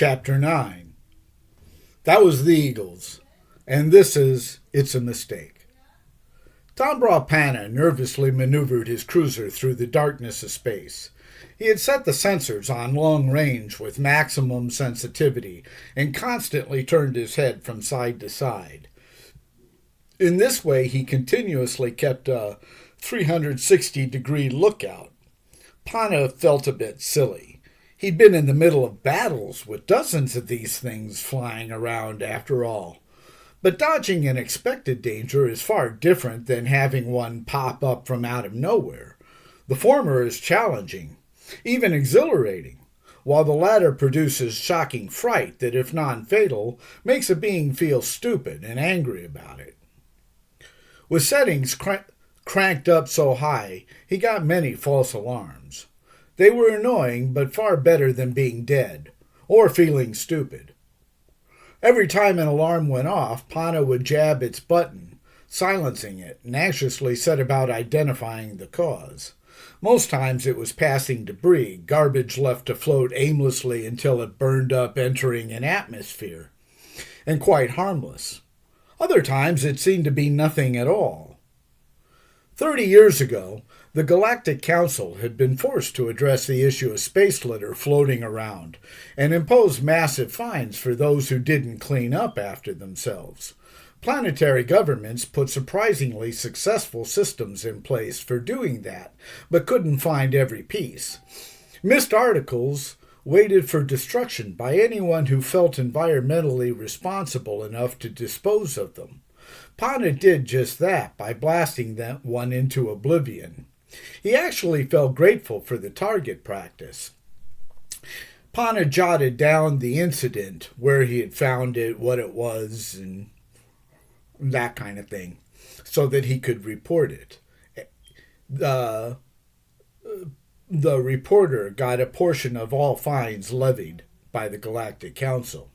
Chapter 9. That was the Eagles, and this is It's a Mistake. Tombra Panna nervously maneuvered his cruiser through the darkness of space. He had set the sensors on long range with maximum sensitivity and constantly turned his head from side to side. In this way, he continuously kept a 360-degree lookout. Panna felt a bit silly. He'd been in the middle of battles with dozens of these things flying around after all. But dodging an expected danger is far different than having one pop up from out of nowhere. The former is challenging, even exhilarating, while the latter produces shocking fright that, if non-fatal, makes a being feel stupid and angry about it. With settings cranked up so high, he got many false alarms. They were annoying, but far better than being dead, or feeling stupid. Every time an alarm went off, Panna would jab its button, silencing it, and anxiously set about identifying the cause. Most times it was passing debris, garbage left to float aimlessly until it burned up entering an atmosphere, and quite harmless. Other times it seemed to be nothing at all. 30 years ago, the Galactic Council had been forced to address the issue of space litter floating around and impose massive fines for those who didn't clean up after themselves. Planetary governments put surprisingly successful systems in place for doing that, but couldn't find every piece. Missed articles waited for destruction by anyone who felt environmentally responsible enough to dispose of them. Panna did just that by blasting that one into oblivion. He actually felt grateful for the target practice. Panna jotted down the incident, where he had found it, what it was, and that kind of thing, so that he could report it. The reporter got a portion of all fines levied by the Galactic Council.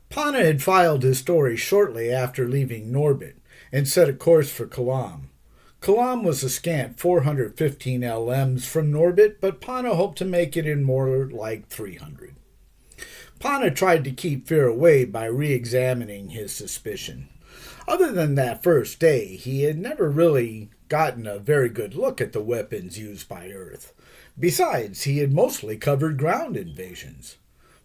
Panna had filed his story shortly after leaving Norbit and set a course for Kalam. Kalam was a scant 415 LMs from Norbit, but Panna hoped to make it in more like 300. Panna tried to keep fear away by re-examining his suspicion. Other than that first day, he had never really gotten a very good look at the weapons used by Earth. Besides, he had mostly covered ground invasions.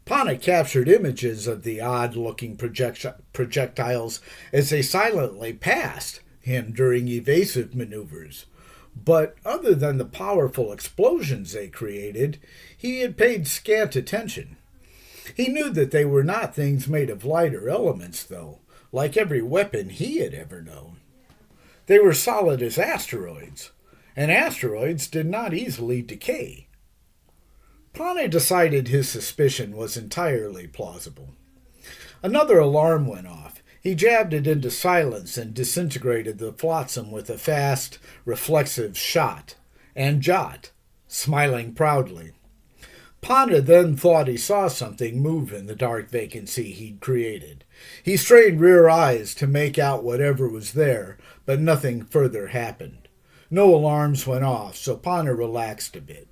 Panna captured images of the odd-looking projectiles as they silently passed him during evasive maneuvers. But other than the powerful explosions they created, he had paid scant attention. He knew that they were not things made of lighter elements, though, like every weapon he had ever known. They were solid as asteroids, and asteroids did not easily decay. Panna decided his suspicion was entirely plausible. Another alarm went off. He jabbed it into silence and disintegrated the flotsam with a fast, reflexive shot and jot, smiling proudly. Panna then thought he saw something move in the dark vacancy he'd created. He strained rear eyes to make out whatever was there, but nothing further happened. No alarms went off, so Panna relaxed a bit.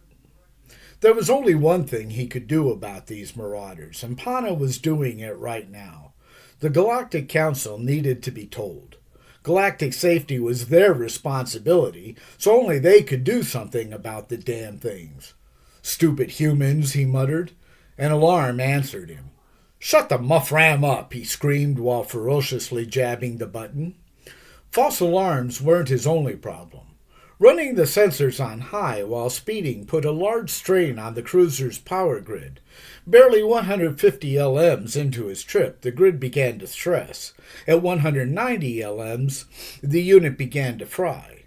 There was only one thing he could do about these marauders, and Panna was doing it right now. The Galactic Council needed to be told. Galactic safety was their responsibility, so only they could do something about the damn things. "Stupid humans," he muttered. An alarm answered him. "Shut the muff-ram up," he screamed while ferociously jabbing the button. False alarms weren't his only problem. Running the sensors on high while speeding put a large strain on the cruiser's power grid. Barely 150 LMs into his trip, the grid began to stress. At 190 LMs, the unit began to fry.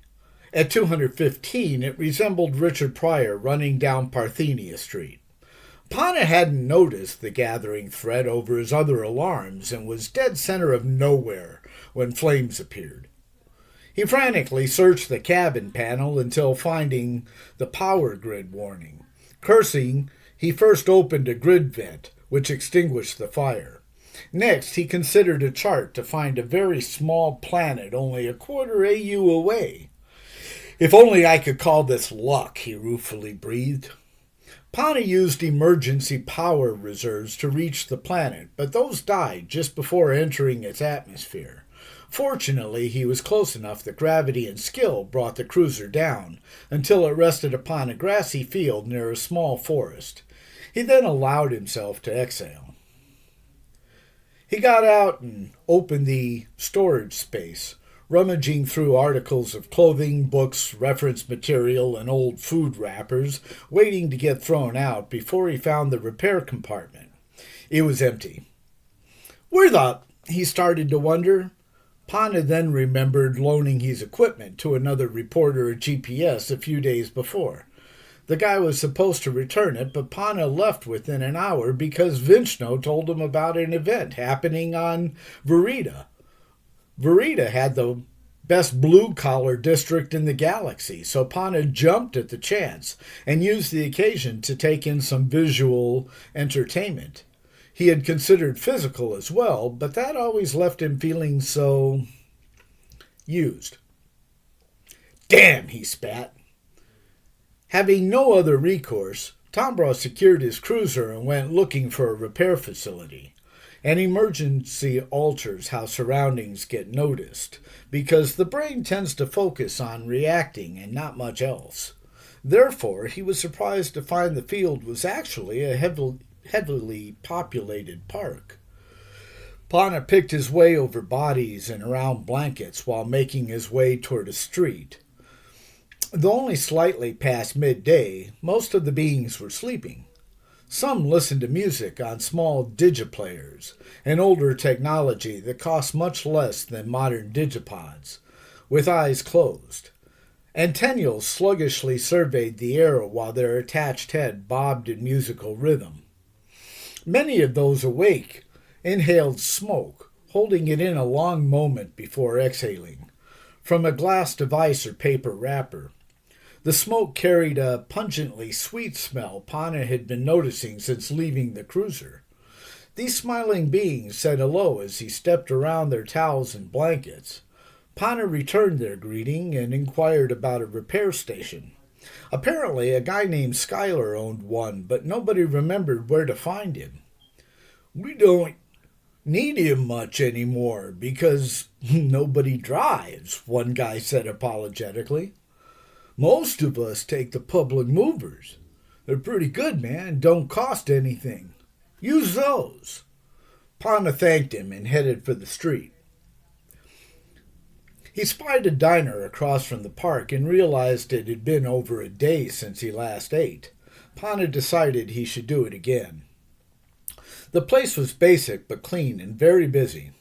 At 215, it resembled Richard Pryor running down Parthenia Street. Panna hadn't noticed the gathering threat over his other alarms and was dead center of nowhere when flames appeared. He frantically searched the cabin panel until finding the power grid warning. Cursing, he first opened a grid vent, which extinguished the fire. Next, he considered a chart to find a very small planet only a quarter AU away. "If only I could call this luck," he ruefully breathed. Pana used emergency power reserves to reach the planet, but those died just before entering its atmosphere. Fortunately, he was close enough that gravity and skill brought the cruiser down until it rested upon a grassy field near a small forest. He then allowed himself to exhale. He got out and opened the storage space, rummaging through articles of clothing, books, reference material, and old food wrappers, waiting to get thrown out before he found the repair compartment. It was empty. Where the... he started to wonder. Pana then remembered loaning his equipment to another reporter at GPS a few days before. The guy was supposed to return it, but Pana left within an hour because Vinchno told him about an event happening on Verita. Verita had the best blue-collar district in the galaxy, so Pana jumped at the chance and used the occasion to take in some visual entertainment. He had considered physical as well, but that always left him feeling so... used. Damn, he spat. Having no other recourse, Tombra secured his cruiser and went looking for a repair facility. An emergency alters how surroundings get noticed, because the brain tends to focus on reacting and not much else. Therefore, he was surprised to find the field was actually a heavily populated park. Pana picked his way over bodies and around blankets while making his way toward a street. Though only slightly past midday, most of the beings were sleeping. Some listened to music on small digiplayers, an older technology that cost much less than modern digipods, with eyes closed. Antennuals sluggishly surveyed the air while their attached head bobbed in musical rhythm. Many of those awake inhaled smoke, holding it in a long moment before exhaling, from a glass device or paper wrapper. The smoke carried a pungently sweet smell Pana had been noticing since leaving the cruiser. These smiling beings said hello as he stepped around their towels and blankets. Pana returned their greeting and inquired about a repair station. Apparently, a guy named Skylar owned one, but nobody remembered where to find him. We don't need him much anymore because nobody drives, one guy said apologetically. Most of us take the public movers. They're pretty good, man, don't cost anything. Use those. Pana thanked him and headed for the street. He spied a diner across from the park and realized it had been over a day since he last ate. Pana decided he should do it again. The place was basic but clean and very busy.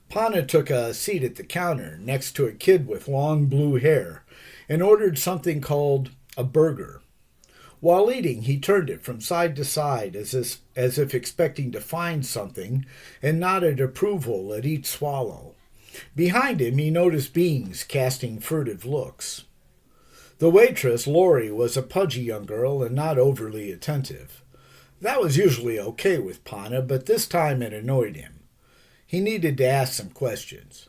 Pana took a seat at the counter next to a kid with long blue hair and ordered something called a burger. While eating, he turned it from side to side as if expecting to find something and nodded approval at each swallow. Behind him, he noticed beings casting furtive looks. The waitress, Lori, was a pudgy young girl and not overly attentive. That was usually okay with Pana, but this time it annoyed him. He needed to ask some questions.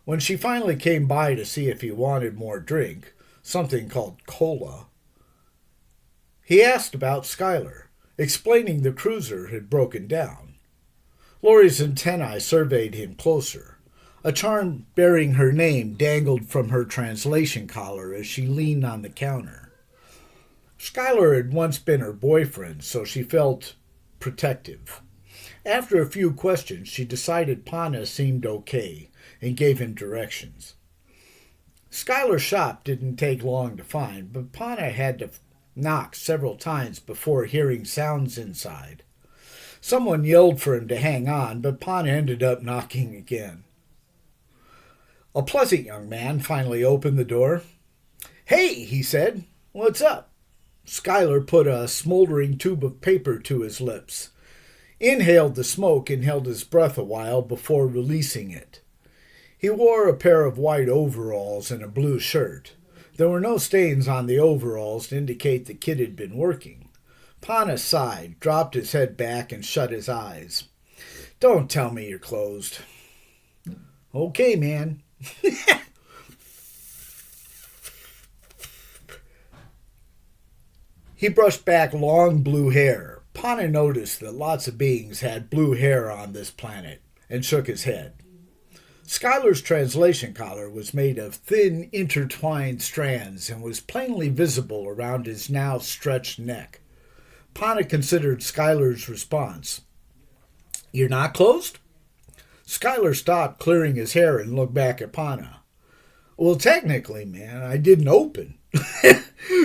When she finally came by to see if he wanted more drink, something called cola, he asked about Skylar, explaining the cruiser had broken down. Lori's antennae surveyed him closer. A charm bearing her name dangled from her translation collar as she leaned on the counter. Skylar had once been her boyfriend, so she felt protective. After a few questions, she decided Pana seemed okay and gave him directions. Skylar's shop didn't take long to find, but Pana had to knock several times before hearing sounds inside. Someone yelled for him to hang on, but Pana ended up knocking again. A pleasant young man finally opened the door. "Hey," he said, "what's up?" Skylar put a smoldering tube of paper to his lips, inhaled the smoke, and held his breath a while before releasing it. He wore a pair of white overalls and a blue shirt. There were no stains on the overalls to indicate the kid had been working. Pana sighed, dropped his head back, and shut his eyes. "Don't tell me you're closed." "Okay, man." He brushed back long blue hair. Pana noticed that lots of beings had blue hair on this planet and shook his head. Skylar's translation collar was made of thin, intertwined strands and was plainly visible around his now stretched neck. Pana considered Skylar's response. "You're not closed?" Skylar stopped clearing his hair and looked back at Pana. "Well, technically, man, I didn't open.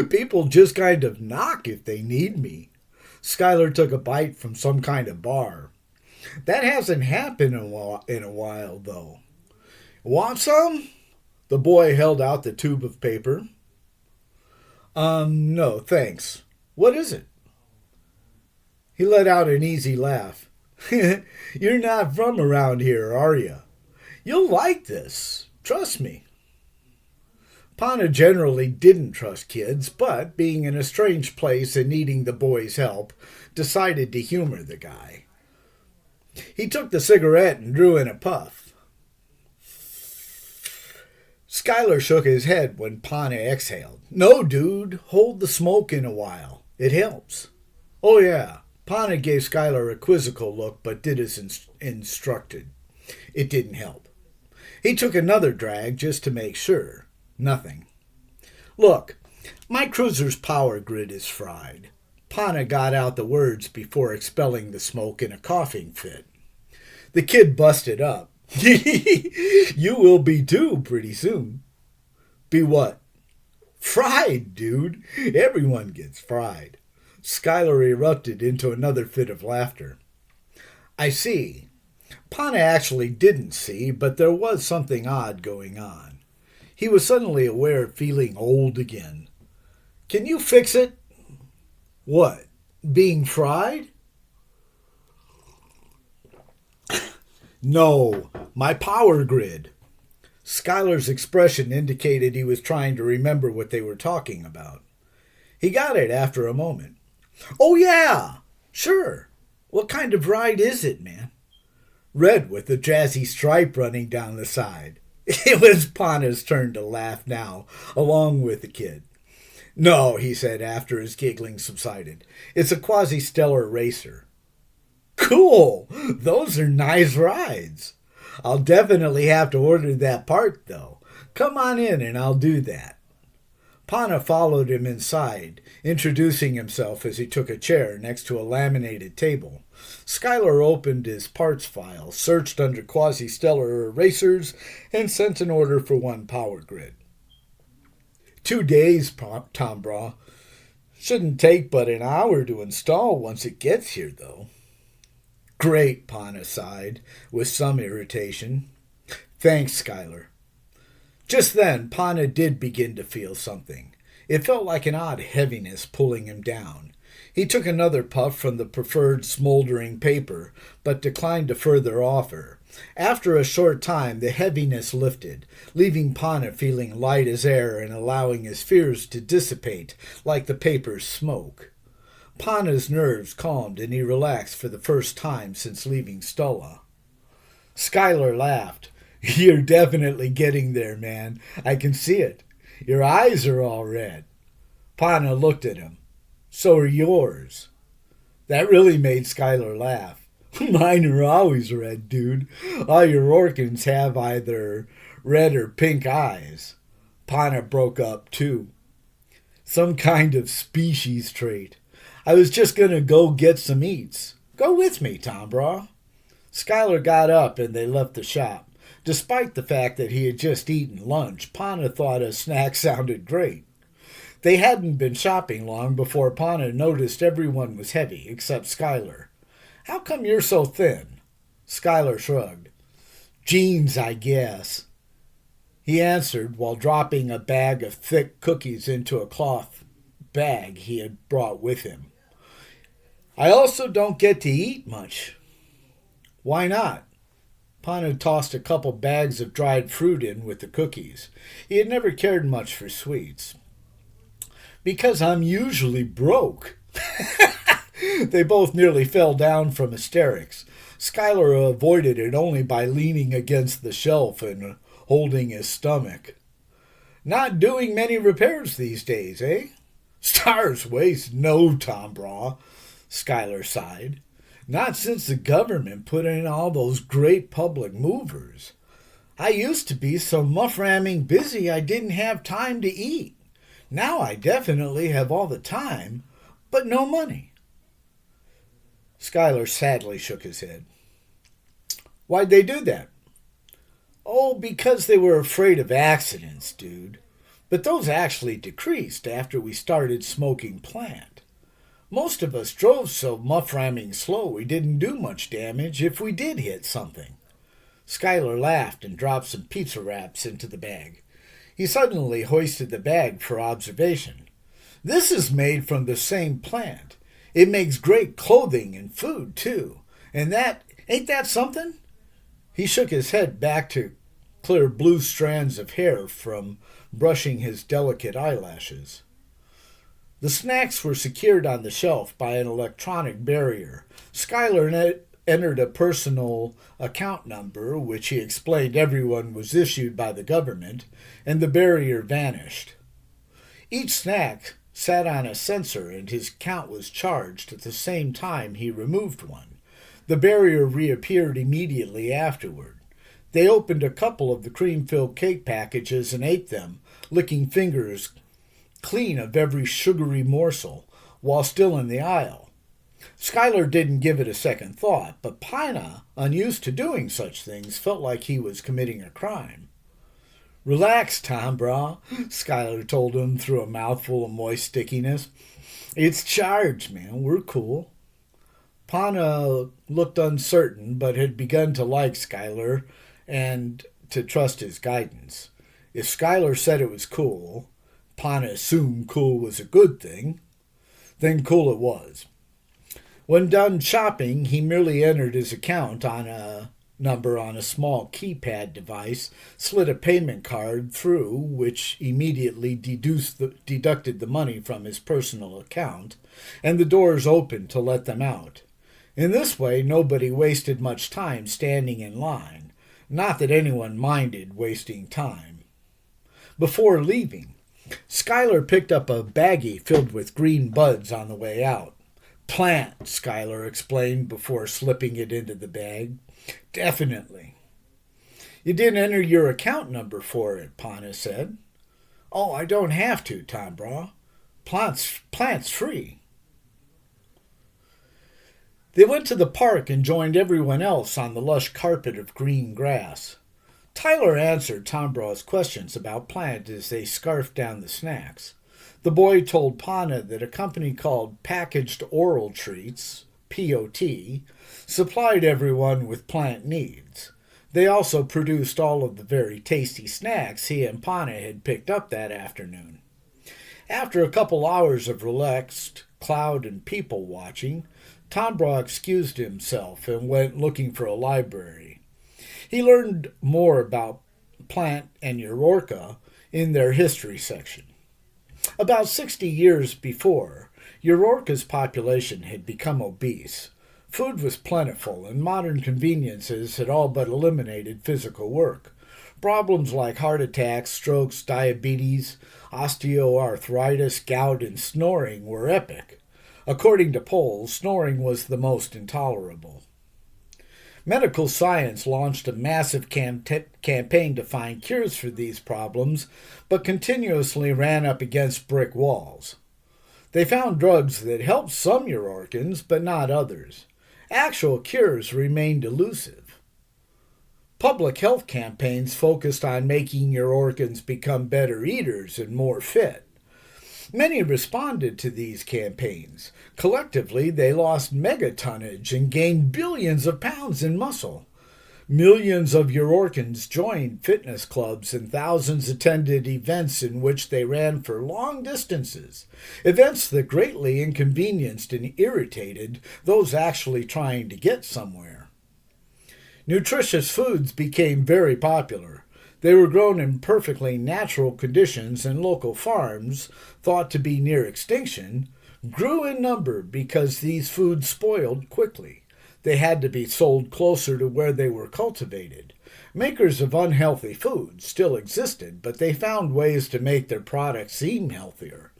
People just kind of knock if they need me." Skylar took a bite from some kind of bar. "That hasn't happened in a while, though. Want some?" The boy held out the tube of paper. No, thanks. What is it?" He let out an easy laugh. "You're not from around here, are you? You'll like this. Trust me." Pana generally didn't trust kids, but being in a strange place and needing the boy's help, decided to humor the guy. He took the cigarette and drew in a puff. Skylar shook his head when Pana exhaled. "No, dude, hold the smoke in a while. It helps." "Oh, yeah." Pana gave Skylar a quizzical look, but did as instructed. It didn't help. He took another drag just to make sure. Nothing. "Look, my cruiser's power grid is fried." Pana got out the words before expelling the smoke in a coughing fit. The kid busted up. "You will be too pretty soon." "Be what?" "Fried, dude. Everyone gets fried." Skylar erupted into another fit of laughter. "I see." Pana actually didn't see, but there was something odd going on. He was suddenly aware of feeling old again. "Can you fix it?" "What? Being fried?" "No, my power grid." Skylar's expression indicated he was trying to remember what they were talking about. He got it after a moment. "Oh, yeah, sure. What kind of ride is it, man?" "Red with a jazzy stripe running down the side." It was Pana's turn to laugh now, along with the kid. "No," he said after his giggling subsided. "It's a quasi-stellar racer." "Cool! Those are nice rides." "I'll definitely have to order that part, though. Come on in and I'll do that." Pana followed him inside, introducing himself as he took a chair next to a laminated table. Skylar opened his parts file, searched under quasi-stellar racers, and sent an order for one power grid. 2 days, Tom Braw. Shouldn't take but an hour to install once it gets here, though. Great, Pana sighed, with some irritation. Thanks, Skylar. Just then, Pana did begin to feel something. It felt like an odd heaviness pulling him down. He took another puff from the preferred smoldering paper, but declined to further offer. After a short time, the heaviness lifted, leaving Pana feeling light as air and allowing his fears to dissipate like the paper's smoke. Pana's nerves calmed and he relaxed for the first time since leaving Stulla. Skylar laughed. You're definitely getting there, man. I can see it. Your eyes are all red. Pana looked at him. So are yours. That really made Skylar laugh. Mine are always red, dude. All your Orkans have either red or pink eyes. Pana broke up, too. Some kind of species trait. I was just going to go get some eats. Go with me, Tom Braw. Skylar got up and they left the shop. Despite the fact that he had just eaten lunch, Pana thought a snack sounded great. They hadn't been shopping long before Pana noticed everyone was heavy except Skylar. How come you're so thin? Skylar shrugged. Genes, I guess. He answered while dropping a bag of thick cookies into a cloth bag he had brought with him. I also don't get to eat much. Why not? Pana tossed a couple bags of dried fruit in with the cookies. He had never cared much for sweets. Because I'm usually broke. They both nearly fell down from hysterics. Skylar avoided it only by leaning against the shelf and holding his stomach. Not doing many repairs these days, eh? Stars waste no, Tom Braw, Skylar sighed. Not since the government put in all those great public movers. I used to be so muff-ramming busy I didn't have time to eat. Now I definitely have all the time, but no money. Skylar sadly shook his head. Why'd they do that? Oh, because they were afraid of accidents, dude. But those actually decreased after we started smoking plant. Most of us drove so muff-ramming slow we didn't do much damage if we did hit something. Skylar laughed and dropped some pizza wraps into the bag. He suddenly hoisted the bag for observation. This is made from the same plant. It makes great clothing and food, too. And ain't that something? He shook his head back to clear blue strands of hair from brushing his delicate eyelashes. The snacks were secured on the shelf by an electronic barrier. Skylar entered a personal account number, which he explained everyone was issued by the government, and the barrier vanished. Each snack sat on a sensor, and his account was charged at the same time he removed one. The barrier reappeared immediately afterward. They opened a couple of the cream-filled cake packages and ate them, licking fingers clean of every sugary morsel, while still in the aisle. Skylar didn't give it a second thought, but Pina, unused to doing such things, felt like he was committing a crime. Relax, Tom Braw, Skylar told him through a mouthful of moist stickiness. It's charged, man. We're cool. Pana looked uncertain, but had begun to like Skylar and to trust his guidance. If Skylar said it was cool, Pana assumed cool was a good thing, then cool it was. When done shopping, he merely entered his account on a number on a small keypad device, slid a payment card through, which immediately deducted the money from his personal account, and the doors opened to let them out. In this way, nobody wasted much time standing in line. Not that anyone minded wasting time. Before leaving, Skylar picked up a baggie filled with green buds on the way out. Plant, Skylar explained before slipping it into the bag. Definitely. You didn't enter your account number for it, Pana said. Oh, I don't have to, Tom Braw. Plant's free. They went to the park and joined everyone else on the lush carpet of green grass. Tyler answered Tom Braw's questions about Plant as they scarfed down the snacks. The boy told Pana that a company called Packaged Oral Treats, POT, supplied everyone with plant needs. They also produced all of the very tasty snacks he and Pana had picked up that afternoon. After a couple hours of relaxed cloud and people watching, Tom Braw excused himself and went looking for a library. He learned more about Plant and Eurorca in their history section. About 60 years before, Eurorca's population had become obese. Food was plentiful, and modern conveniences had all but eliminated physical work. Problems like heart attacks, strokes, diabetes, osteoarthritis, gout, and snoring were epic. According to polls, snoring was the most intolerable. Medical science launched a massive campaign to find cures for these problems, but continuously ran up against brick walls. They found drugs that helped some Eurorcans, but not others. Actual cures remained elusive. Public health campaigns focused on making Eurorcans become better eaters and more fit. Many responded to these campaigns. Collectively, they lost megatonnage and gained billions of pounds in muscle. Millions of Eurorcans joined fitness clubs and thousands attended events in which they ran for long distances, events that greatly inconvenienced and irritated those actually trying to get somewhere. Nutritious foods became very popular. They were grown in perfectly natural conditions, and local farms, thought to be near extinction, grew in number because these foods spoiled quickly. They had to be sold closer to where they were cultivated. Makers of unhealthy foods still existed, but they found ways to make their products seem healthier.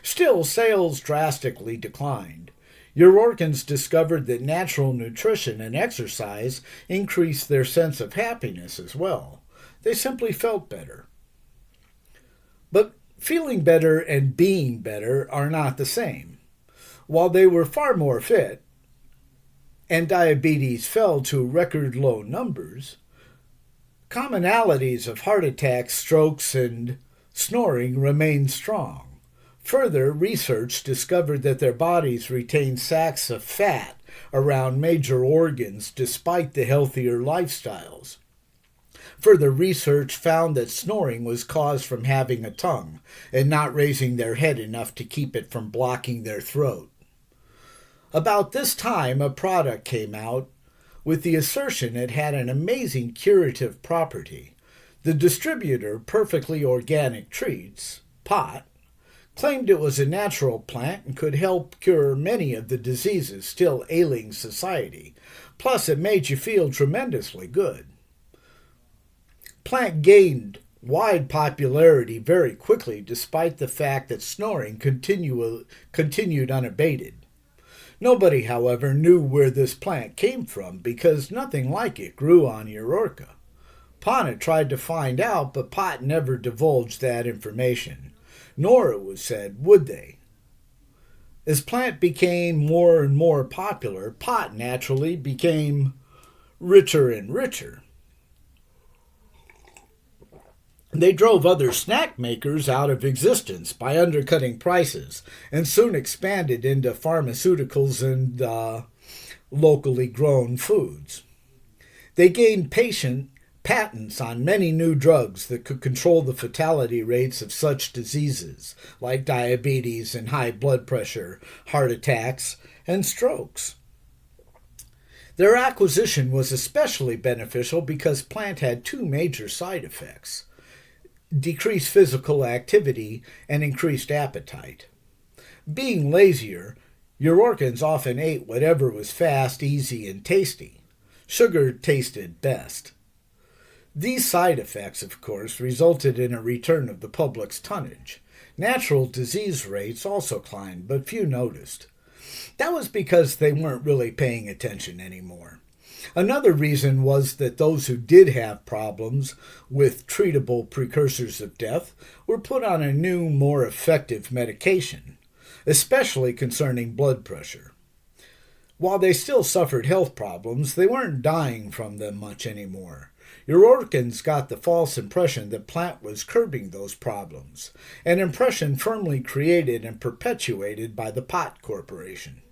Still, sales drastically declined. Urorkans discovered that natural nutrition and exercise increased their sense of happiness as well. They simply felt better. But feeling better and being better are not the same. While they were far more fit, and diabetes fell to record low numbers, commonalities of heart attacks, strokes, and snoring remained strong. Further, research discovered that their bodies retained sacs of fat around major organs despite the healthier lifestyles. Further research found that snoring was caused from having a tongue and not raising their head enough to keep it from blocking their throat. About this time, a product came out with the assertion it had an amazing curative property. The distributor, Perfectly Organic Treats, POT, claimed it was a natural plant and could help cure many of the diseases still ailing society. Plus, it made you feel tremendously good. Plant gained wide popularity very quickly despite the fact that snoring continued unabated. Nobody, however, knew where this plant came from because nothing like it grew on Urorka. POT tried to find out, but POT never divulged that information. Nor, it was said, would they. As plant became more and more popular, POT naturally became richer and richer. They drove other snack makers out of existence by undercutting prices and soon expanded into pharmaceuticals and locally grown foods. They gained patents on many new drugs that could control the fatality rates of such diseases like diabetes and high blood pressure, heart attacks, and strokes. Their acquisition was especially beneficial because plant had two major side effects: decreased physical activity and increased appetite. Being lazier, Urorkans often ate whatever was fast, easy, and tasty. Sugar tasted best. These side effects, of course, resulted in a return of the public's tonnage. Natural disease rates also climbed, but few noticed. That was because they weren't really paying attention anymore. Another reason was that those who did have problems with treatable precursors of death were put on a new, more effective medication, especially concerning blood pressure. While they still suffered health problems, they weren't dying from them much anymore. Urorkans got the false impression that plant was curbing those problems, an impression firmly created and perpetuated by the POT Corporation.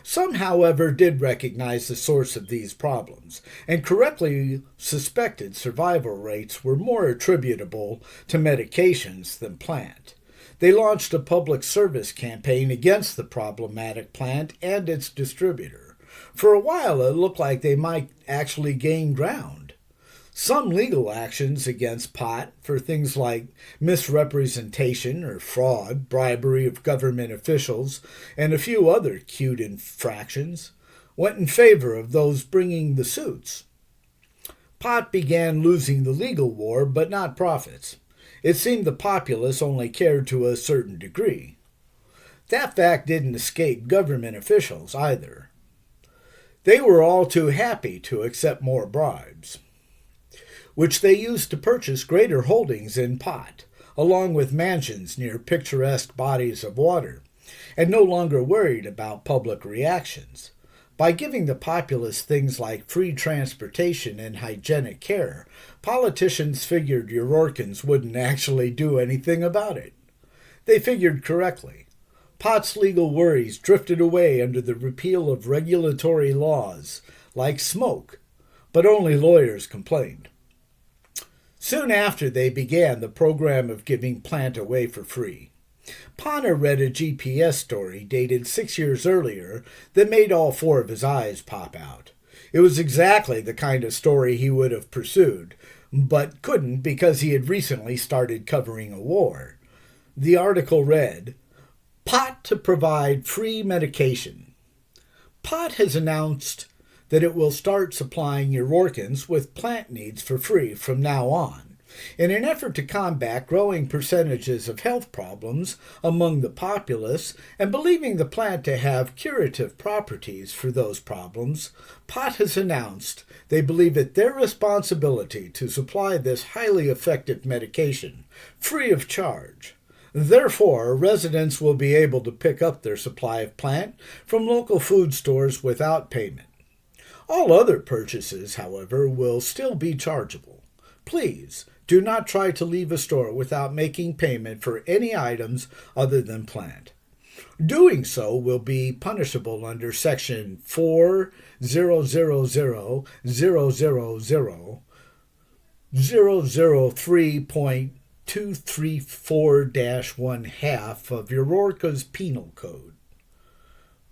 Some, however, did recognize the source of these problems and correctly suspected survival rates were more attributable to medications than plant. They launched a public service campaign against the problematic plant and its distributor. For a while, it looked like they might actually gain ground. Some legal actions against POT for things like misrepresentation or fraud, bribery of government officials, and a few other cute infractions went in favor of those bringing the suits. POT began losing the legal war, but not profits. It seemed the populace only cared to a certain degree. That fact didn't escape government officials either. They were all too happy to accept more bribes, which they used to purchase greater holdings in POT, along with mansions near picturesque bodies of water, and no longer worried about public reactions. By giving the populace things like free transportation and hygienic care, politicians figured Urorkans wouldn't actually do anything about it. They figured correctly. POT's legal worries drifted away under the repeal of regulatory laws like smoke, but only lawyers complained. Soon after, they began the program of giving plant away for free. Pana read a GPS story dated 6 years earlier that made all four of his eyes pop out. It was exactly the kind of story he would have pursued, but couldn't because he had recently started covering a war. The article read, "POT to provide free medication. POT has announced that it will start supplying Eurorcans with plant needs for free from now on, in an effort to combat growing percentages of health problems among the populace, and believing the plant to have curative properties for those problems. POT has announced they believe it their responsibility to supply this highly effective medication free of charge. Therefore, residents will be able to pick up their supply of plant from local food stores without payment. All other purchases, however, will still be chargeable. Please do not try to leave a store without making payment for any items other than plant. Doing so will be punishable under Section 40000003.234-1/2 of Eurorca's Penal Code.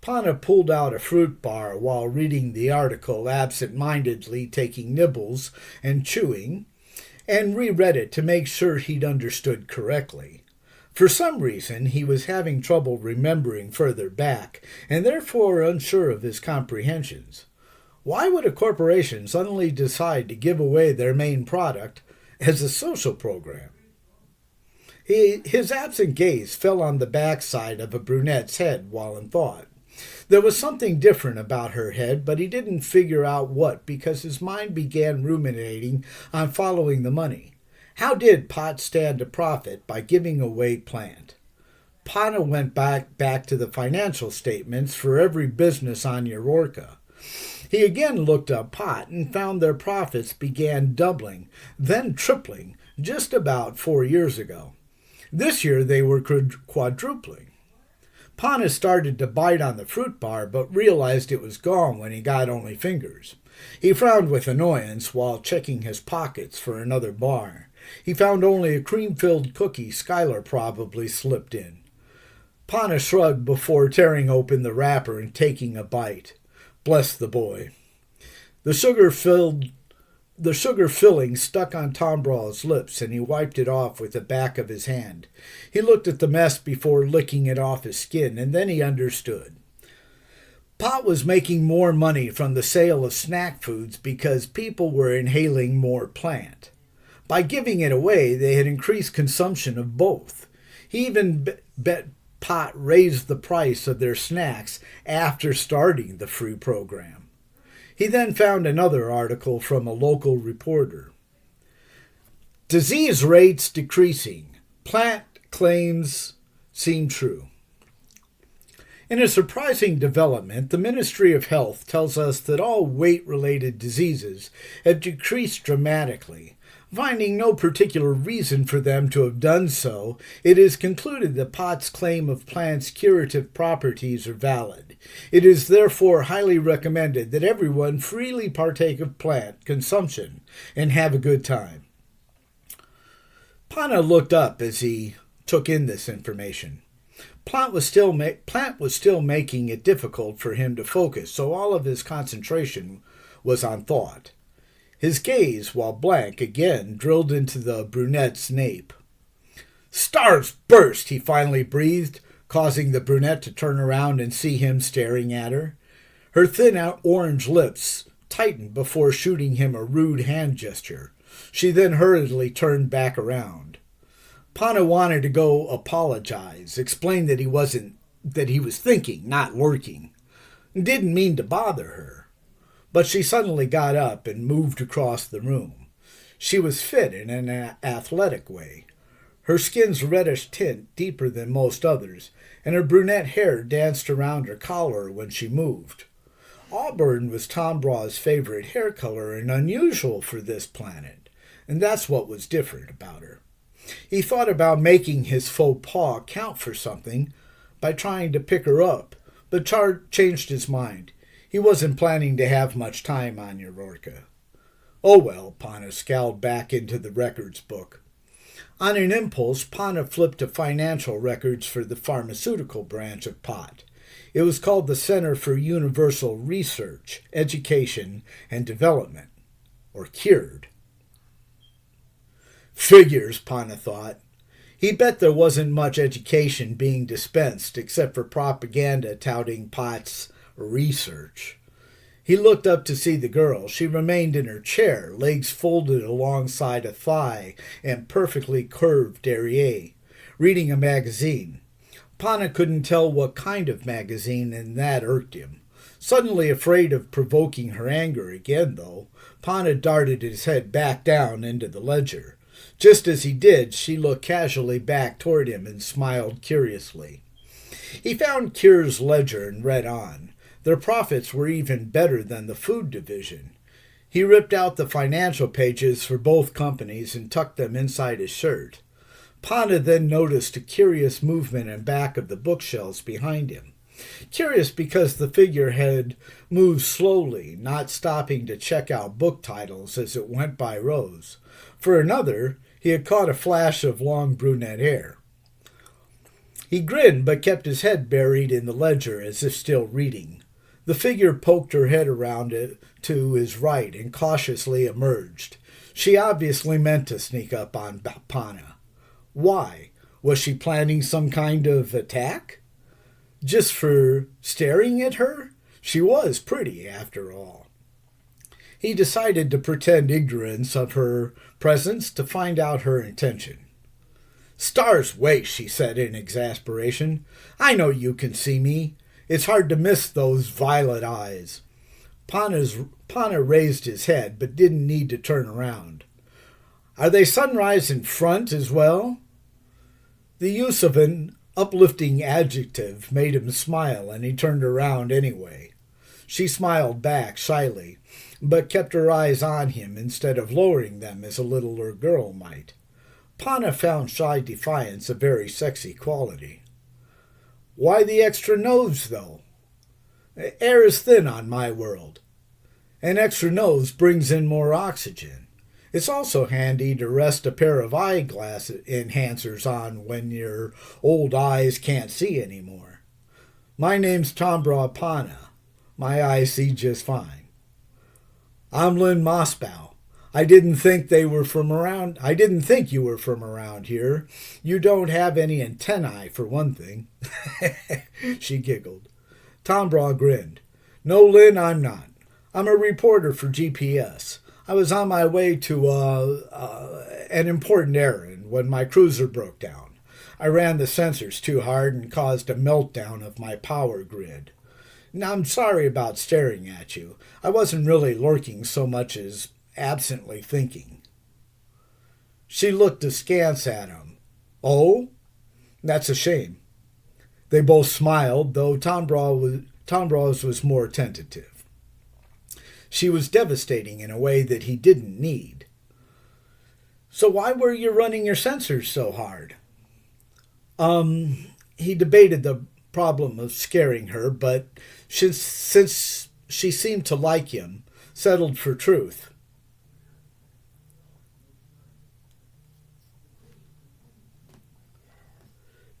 Pana pulled out a fruit bar while reading the article, absent-mindedly taking nibbles and chewing, and reread it to make sure he'd understood correctly. For some reason, he was having trouble remembering further back, and therefore unsure of his comprehensions. Why would a corporation suddenly decide to give away their main product as a social program? His absent gaze fell on the backside of a brunette's head while in thought. There was something different about her head, but he didn't figure out what because his mind began ruminating on following the money. How did POT stand to profit by giving away plant? Pana went back to the financial statements for every business on Eurorca. He again looked up POT and found their profits began doubling, then tripling, just about 4 years ago. This year they were quadrupling. Pana started to bite on the fruit bar, but realized it was gone when he got only fingers. He frowned with annoyance while checking his pockets for another bar. He found only a cream-filled cookie Skylar probably slipped in. Pana shrugged before tearing open the wrapper and taking a bite. Bless the boy. The sugar filling stuck on Tom Brawl's lips, and he wiped it off with the back of his hand. He looked at the mess before licking it off his skin, and then he understood. POT was making more money from the sale of snack foods because people were inhaling more plant. By giving it away, they had increased consumption of both. He even bet POT raised the price of their snacks after starting the free program. He then found another article from a local reporter. Disease rates decreasing. Plant claims seem true. In a surprising development, the Ministry of Health tells us that all weight-related diseases have decreased dramatically. Finding no particular reason for them to have done so, it is concluded that POT's claim of plants' curative properties are valid. It is therefore highly recommended that everyone freely partake of plant consumption and have a good time. Pana looked up as he took in this information. Plant was still making it difficult for him to focus, so all of his concentration was on thought. His gaze, while blank, again drilled into the brunette's nape. Stars burst, he finally breathed, causing the brunette to turn around and see him staring at her. Her thin orange lips tightened before shooting him a rude hand gesture. She then hurriedly turned back around. Pana wanted to go apologize, explain that he was thinking, not lurking. Didn't mean to bother her. But she suddenly got up and moved across the room. She was fit in an athletic way. Her skin's reddish tint deeper than most others, and her brunette hair danced around her collar when she moved. Auburn was Tom Braw's favorite hair color and unusual for this planet, and that's what was different about her. He thought about making his faux pas count for something by trying to pick her up, but changed his mind. He wasn't planning to have much time on Eurorca. Oh well, Pana scowled back into the records book. On an impulse, Pana flipped to financial records for the pharmaceutical branch of POT. It was called the Center for Universal Research, Education, and Development, or CURED. Figures, Pana thought. He bet there wasn't much education being dispensed except for propaganda touting POT's research. He looked up to see the girl. She remained in her chair, legs folded alongside a thigh and perfectly curved derriere, reading a magazine. Pana couldn't tell what kind of magazine, and that irked him. Suddenly afraid of provoking her anger again, though, Pana darted his head back down into the ledger. Just as he did, she looked casually back toward him and smiled curiously. He found Kier's ledger and read on. Their profits were even better than the food division. He ripped out the financial pages for both companies and tucked them inside his shirt. Pana then noticed a curious movement in back of the bookshelves behind him. Curious because the figure had moved slowly, not stopping to check out book titles as it went by rows. For another, he had caught a flash of long brunette hair. He grinned but kept his head buried in the ledger as if still reading. The figure poked her head around it to his right and cautiously emerged. She obviously meant to sneak up on Pana. Why? Was she planning some kind of attack? Just for staring at her? She was pretty, after all. He decided to pretend ignorance of her presence to find out her intention. "Stars way," she said in exasperation. "I know you can see me. It's hard to miss those violet eyes." Pana raised his head, but didn't need to turn around. "Are they sunrise in front as well?" The use of an uplifting adjective made him smile, and he turned around anyway. She smiled back shyly, but kept her eyes on him instead of lowering them as a littler girl might. Pana found shy defiance a very sexy quality. "Why the extra nose, though?" "Air is thin on my world. An extra nose brings in more oxygen. It's also handy to rest a pair of eyeglass enhancers on when your old eyes can't see anymore. My name's Tombra Pana. My eyes see just fine." "I'm Lynn Mossbaugh. I didn't think you were from around here. You don't have any antennae, for one thing." She giggled. Tombra grinned. "No, Lynn, I'm not. I'm a reporter for GPS. I was on my way to an important errand when my cruiser broke down. I ran the sensors too hard and caused a meltdown of my power grid. Now, I'm sorry about staring at you. I wasn't really lurking so much as absently thinking." She looked askance at him. "Oh? That's a shame." They both smiled, though Tombra's was more tentative. She was devastating in a way that he didn't need. "So why were you running your sensors so hard?" He debated the problem of scaring her, but since she seemed to like him, settled for truth.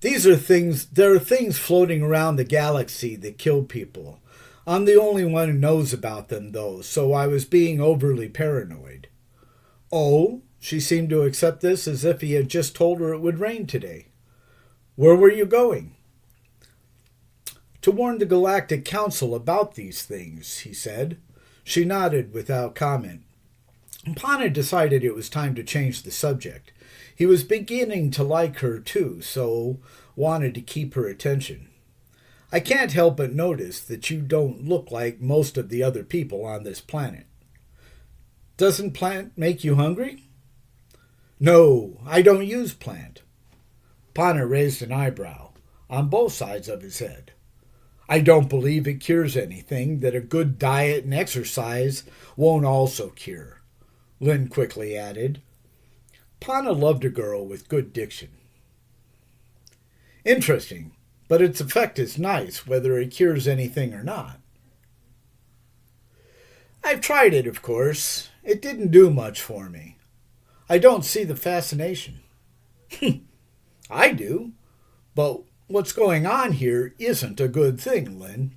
There are things floating around the galaxy that kill people. I'm the only one who knows about them, though, so I was being overly paranoid." "Oh?" She seemed to accept this as if he had just told her it would rain today. "Where were you going?" "To warn the Galactic Council about these things," he said. She nodded without comment. Pana decided it was time to change the subject. He was beginning to like her, too, so wanted to keep her attention. "I can't help but notice that you don't look like most of the other people on this planet. Doesn't plant make you hungry?" "No, I don't use plant." Pana raised an eyebrow on both sides of his head. "I don't believe it cures anything that a good diet and exercise won't also cure," Lynn quickly added. Pana loved a girl with good diction. "Interesting, but its effect is nice whether it cures anything or not." "I've tried it, of course. It didn't do much for me. I don't see the fascination." "I do. But what's going on here isn't a good thing, Lynn.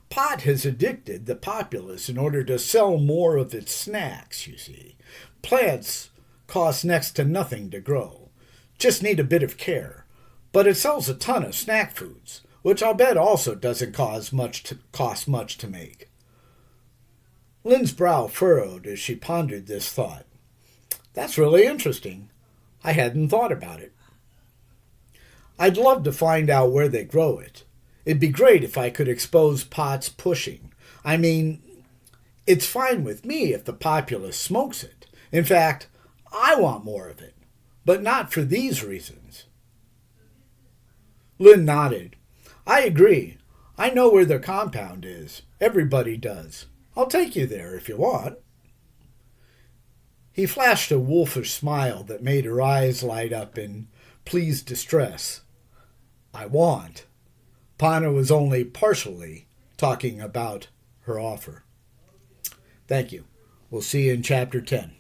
Pot has addicted the populace in order to sell more of its snacks, you see. Plants cost next to nothing to grow. Just need a bit of care. But it sells a ton of snack foods, which I'll bet also doesn't cost much to make." Lynn's brow furrowed as she pondered this thought. That's really interesting. I hadn't thought about it. I'd love to find out where they grow it. It'd be great if I could expose POT's pushing. I mean, it's fine with me if the populace smokes it. In fact, I want more of it, but not for these reasons. Lynn nodded. I agree. I know where their compound is. Everybody does. I'll take you there if you want. He flashed a wolfish smile that made her eyes light up in pleased distress. I want. Pana was only partially talking about her offer. Thank you. We'll see you in Chapter 10.